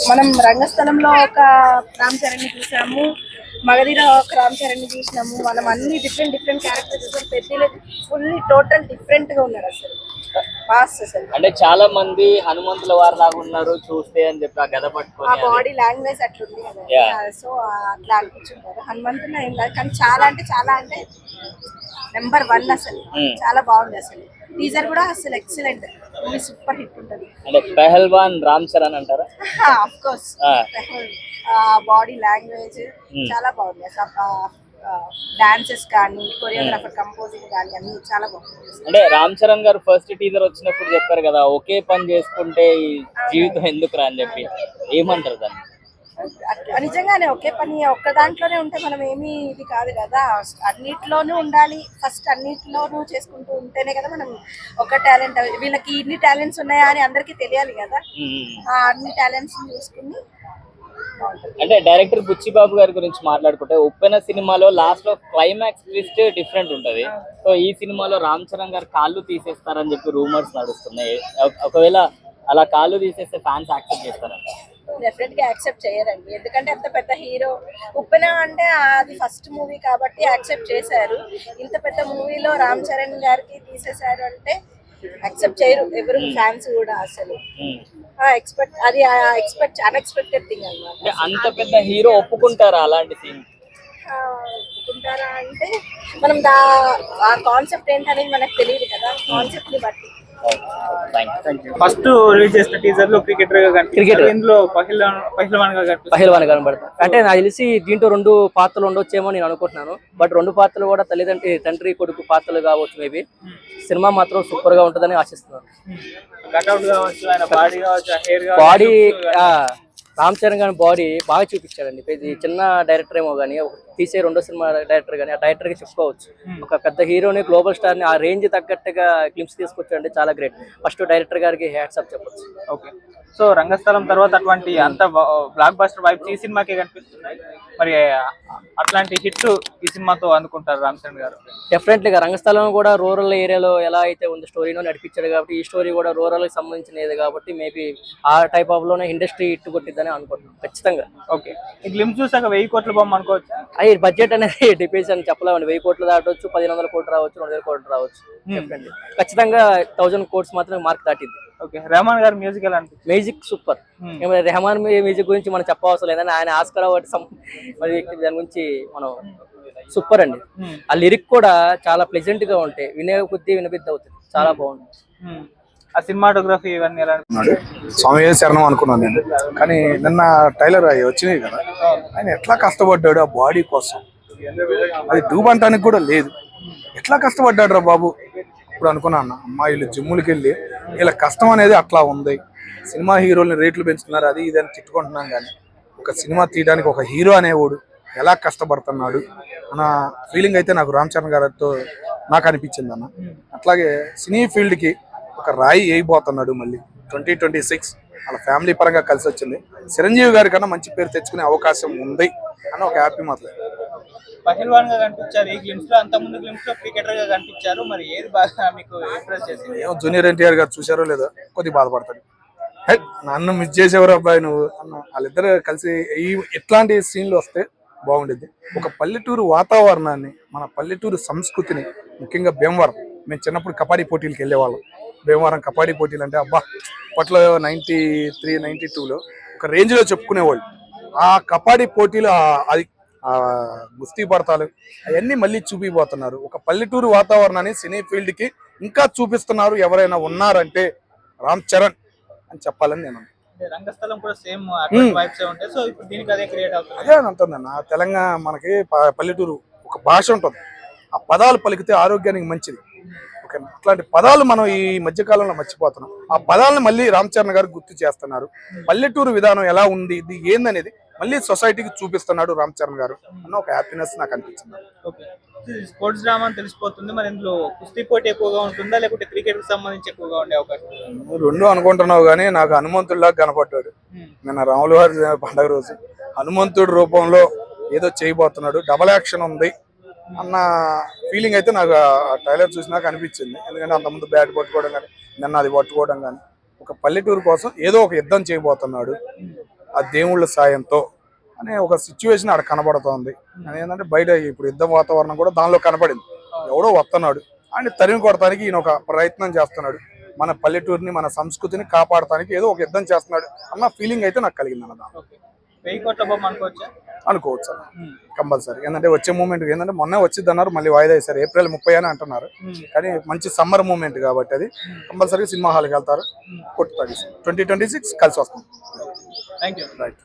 మనం రంగస్థలంలో ఒక రామ్ చరణ్ ని చూసాము, మగధీర ఒక రామ్ చరణ్ ని చూసినాము. మనం అన్ని డిఫరెంట్ డిఫరెంట్ క్యారెక్టర్స్ చూసాం. పెద్దలు ఫుల్లీ టోటల్ డిఫరెంట్ గా ఉన్నారు అసలు. ఫాస్ట్ అసలు. అంటే చాలా మంది హనుమంతుల వారు లాగా ఉన్నారు చూస్తే అని చెప్పి ఆ గద పట్టుకొని ఆ బాడీ లాంగ్వేజ్ అట్లుంది కదా, సో అట్లా అనిపించుంటారు. హనుమంతులు ఏం కాదు కానీ చాలా అంటే నెంబర్ 1 అసలు. చాలా బాగుంది అసలు. టీజర్ కూడా అసలు ఎక్సలెంట్. మూవీ సూపర్ హిట్ ఉంటుంది. అంటే పెహల్వాన్ రామ్ చరణ్ అంటారా? Of course. బాడీ లాంగ్వేజ్ చాలా బాగుంది అసలు. డాన్సెస్ కానీ, కొరియోగ్రాఫర్ కంపోజింగ్ కానీ అన్ని చాలా బాగుంది. అంటే రామ్ చరణ్ గారు ఫస్ట్ టీజర్ వచ్చినప్పుడు చెప్పారు కదా, ఒకే పని చేసుకుంటే ఈ జీవితం ఎందుకు రా అని చెప్పి, ఏమంటారు దాన్ని? నిజంగానే ఒకే పని ఒక్క దాంట్లోనే ఉంటే మనం ఏమీ ఇది కాదు కదా. అన్నిట్లోనూ ఉండాలి. ఫస్ట్ అన్నిట్లోనూ చేసుకుంటూ ఉంటేనే కదా మనం ఒక టాలెంట్. వీళ్ళకి ఇన్ని టాలెంట్స్ ఉన్నాయా అని అందరికీ తెలియాలి కదా. ఆ అన్ని టాలెంట్స్ చూసుకుని. అంటే డైరెక్టర్ బుచ్చిబాబు గారి గురించి మాట్లాడుకుంటే, ఉప్పెన సినిమాలో లాస్ట్ లో క్లైమాక్స్ ట్విస్ట్ డిఫరెంట్ ఉంటది. సో ఈ సినిమాలో రామ్ చరణ్ గారు కాళ్ళు తీసేస్తారని చెప్పి రూమర్స్ నడుస్తున్నాయి. ఒకవేళ అలా కాళ్ళు తీసేస్తే ఫ్యాన్స్ యాక్సెప్ట్ చేస్తారా? డెఫినెట్ గా యాక్సెప్ట్ చేయరండి. ఎందుకంటే అంత పెద్ద హీరో. ఉప్పెన అంటే అది ఫస్ట్ మూవీ కాబట్టి యాక్సెప్ట్ చేశారు. ఇంత పెద్ద మూవీలో రామ్ చరణ్ గారికి తీసేశారు అంటే యాక్సెప్ట్ చేయరు ఎవరు, ఫ్యాన్స్ కూడా అసలు. ఎక్స్పెక్ట్ అన్ఎక్స్పెక్టెడ్ థింగ్ అన్నమాట. అంత పెద్ద హీరో ఒప్పుకుంటారా అలాంటి సీన్? ఒప్పుకుంటారా అంటే మనం ఆ కాన్సెప్ట్ ఏంటనేది మనకు తెలియదు కదా. కాన్సెప్ట్ ని బట్టి. ఫస్ట్ రిలీజ్ చేసిన టీజర్ లో క్రికెటర్ గా కనిపిస్తారు. ఇందులో పహిల్వాన్ కనబడతారు. అంటే నాకు తెలిసి దీంట్లో 2 పాత్రలు ఉండొచ్చేమో నేను అనుకుంటున్నాను. బట్ 2 పాత్రలు కూడా తండ్రి కొడుకు పాత్రలు కావచ్చు. మేబీ సినిమా మాత్రం సూపర్ గా ఉంటుందని ఆశిస్తున్నాను. బాడీ రామ్ చరణ్ గారి బాడీ బాగా చూపించాడండి. ఇది చిన్న డైరెక్టర్ ఏమో కానీ తీసే 2వ సినిమా డైరెక్టర్ కానీ ఆ డైరెక్టర్ గా చెప్పుకోవచ్చు. ఒక పెద్ద హీరోని, గ్లోబల్ స్టార్ ని ఆ రేంజ్ తగ్గట్టుగా క్లిప్స్ తీసుకొచ్చాడంటే చాలా గ్రేట్. ఫస్ట్ డైరెక్టర్ గారికి హ్యాట్స్ ఆఫ్ చెప్పొచ్చు. ఓకే. సో రంగస్థలం తర్వాత అటువంటి అంత బ్లాక్ బస్టర్ వైబ్స్ ఈ సినిమాకే కనిపిస్తున్నాయి. మరి అట్లాంటి హిట్ ఈ సినిమాతో అందుకుంటారు రామ్ చరణ్ గారు? డెఫినెట్లీగా రంగస్థలం కూడా రూరల్ ఏరియాలో ఎలా అయితే ఉంది స్టోరీలో నడిపించాడు కాబట్టి ఈ స్టోరీ కూడా రూరల్ కి సంబంధించినది కాబట్టి మేబీ ఆ టైప్ ఆఫ్ లోనే ఇండస్ట్రీ హిట్ కొట్టిద్దని అనుకుంటున్నాను ఖచ్చితంగా. ఓకే. ఈ గ్లిమ్స్ చూసాక 1000 కోట్ల బొమ్మ అనుకోవచ్చు. అయ్యి బడ్జెట్ అనేది డిపెండ్స్ అని చెప్పలేమండి. 1000 కోట్లు దాటవచ్చు, 1500 కోట్లు రావచ్చు, 2000 కోట్లు రావచ్చు. ఖచ్చితంగా 1000 కోట్స్ మాత్రం మార్క్ దాటింది. ఓకే. రెహమాన్ గారి మ్యూజిక్ ఎలా అనిపిస్తుంది? Music super. రెహమాన్ మ్యూజిక్ గురించి మనం చెప్పవసరం లేదని ఆయన ఆస్కార్ అవార్డు దాని గురించి మనం సూపర్ అండి. ఆ లిరిక్ కూడా చాలా ప్లెజెంట్ గా ఉంటాయి. వినే కొద్దీ వినబిద్ది అవుతుంది. చాలా బాగుంది. ఆ సినిమాటోగ్రఫీ ఇవన్నీ ఎలా? స్వామి శరణం అనుకున్నాను నేను, కానీ నిన్న టైలర్ అవి వచ్చినాయి కదా, ఆయన ఎట్లా కష్టపడ్డాడు ఆ బాడీ కోసం. అది డూబంటానికి కూడా లేదు. ఎట్లా కష్టపడ్డాడు రా బాబు ఇప్పుడు అనుకున్నాను. అమ్మాయిలు జిమ్ములకి వెళ్ళి వీళ్ళ కష్టం అనేది అట్లా ఉంది. సినిమా హీరోల్ని రేట్లు పెంచుతున్నారు, అది ఇది అని తిట్టుకుంటున్నాం. కానీ ఒక సినిమా తీయడానికి ఒక హీరో అనేవాడు ఎలా కష్టపడుతున్నాడు అన్న ఫీలింగ్ అయితే నాకు రామ్ చరణ్ గారితో నాకు అనిపించింది అన్న. అట్లాగే సినీ ఫీల్డ్కి ఒక రాయి వేయబోతున్నాడు మళ్ళీ 2026. వాళ్ళ ఫ్యామిలీ పరంగా కలిసి వచ్చింది. చిరంజీవి గారి కన్నా మంచి పేరు తెచ్చుకునే అవకాశం ఉంది అన్న ఒక హ్యాపీ మాత్రం. పహిల్వాన్ గా కనిపించారు ఈ గ్లిమ్స్ లో, అంత ముందు గ్లిమ్స్ లో క్రికెటర్ గా కనిపించారు. మరి ఏది బాగా మీకు ఇంప్రెస్ చేసింది? ఏమో జూనియర్ ఎన్టీఆర్ గారు చూసారో లేదో కొద్దిగా బాధపడతాడు. నన్ను మిస్ చేసేవారు అబ్బాయి నువ్వు అన్న. వాళ్ళిద్దరు కలిసి ఇట్లాంటి సీన్లు వస్తే బాగుండేది. ఒక పల్లెటూరు వాతావరణాన్ని, మన పల్లెటూరు సంస్కృతిని, ముఖ్యంగా భీమవరం, మేము చిన్నప్పుడు కబడ్డీ పోటీలకు వెళ్ళేవాళ్ళం. భీమవరం కబడ్డీ పోటీలు అంటే అబ్బా అప్పట్లో 93, 92లో ఒక రేంజ్లో చెప్పుకునేవాళ్ళు. ఆ కబడ్డీ పోటీలు, అది గుస్తీ పడతాలు అవన్నీ మళ్ళీ చూపిపోతున్నారు. ఒక పల్లెటూరు వాతావరణాన్ని సినీ ఫీల్డ్కి ఇంకా చూపిస్తున్నారు. ఎవరైనా ఉన్నారంటే రామ్ చరణ్ అని చెప్పాలని నేను. రంగస్థలం కూడా సేమ్ వైబ్స్ ఉంటాయి. సో ఇప్పుడు దీనికి అదే క్రియేట్ అవుతుంది. అదే అంటుందన్న. తెలంగాణ మనకి పల్లెటూరు ఒక భాష ఉంటుంది. ఆ పదాలు పలికితే ఆరోగ్యానికి మంచిది. ఓకే, అట్లాంటి పదాలు మనం ఈ మధ్యకాలంలో మర్చిపోతున్నాం. ఆ పదాలను మళ్ళీ రామ్ చరణ్ గారు గుర్తు చేస్తున్నారు. పల్లెటూరు విధానం ఎలా ఉంది, ఇది ఏందనేది మళ్ళీ సొసైటీకి చూపిస్తున్నాడు రామ్ చరణ్ గారు అన్న ఒక హ్యాపీనెస్ నాకు అనిపించింది. స్పోర్ట్స్ డ్రామా అని తెలిసిపోతుంది. మరి ఇందులో కుస్తీ పోటీ ఎక్కువగా ఉంటుందా లేకుంటే క్రికెట్ కి సంబంధించి ఎక్కువగా ఉండే అవకాశం? రెండు అనుకుంటున్నావు కానీ నాకు హనుమంతుడిలాగా కనపడ్డాడు నిన్న రాముల వారి పండుగ రోజు. హనుమంతుడి రూపంలో ఏదో చేయబోతున్నాడు, డబల్ యాక్షన్ ఉంది అన్న ఫీలింగ్ అయితే నాకు ఆ ట్రైలర్ చూసినాక అనిపించింది. ఎందుకంటే అంతకుముందు బ్యాట్ పట్టుకోవడం కానీ, నిన్న అది పట్టుకోవడం కానీ ఒక పల్లెటూరు కోసం ఏదో ఒక యుద్ధం చేయబోతున్నాడు ఆ దేవుళ్ళ సాయంతో అనే ఒక సిచ్యువేషన్ ఆడ కనబడుతోంది. అది ఏంటంటే బయట ఇప్పుడు యుద్ధ వాతావరణం కూడా దానిలో కనపడింది. ఎవడో వస్తున్నాడు ఆయన తరిమి కొడటానికి ఈయన ఒక ప్రయత్నం చేస్తున్నాడు. మన పల్లెటూరిని మన సంస్కృతిని కాపాడటానికి ఏదో ఒక యుద్ధం చేస్తున్నాడు అన్న ఫీలింగ్ అయితే నాకు కలిగింది అన్న. 1000 కోట్ల బొమ్మ అనుకోవచ్చా? అనుకోవచ్చు సార్ కంపల్సరీ. ఏంటంటే వచ్చే మూమెంట్ ఏంటంటే మొన్నే వచ్చింది అన్నారు, మళ్ళీ వాయిదా వేశారు. April 30 అని అంటున్నారు. కానీ మంచి సమ్మర్ మూమెంట్ కాబట్టి అది కంపల్సరీ సినిమా హాల్కి వెళ్తారు. కొట్టుతాడు 2026 కలిసి వస్తుంది. Thank you. రైట్.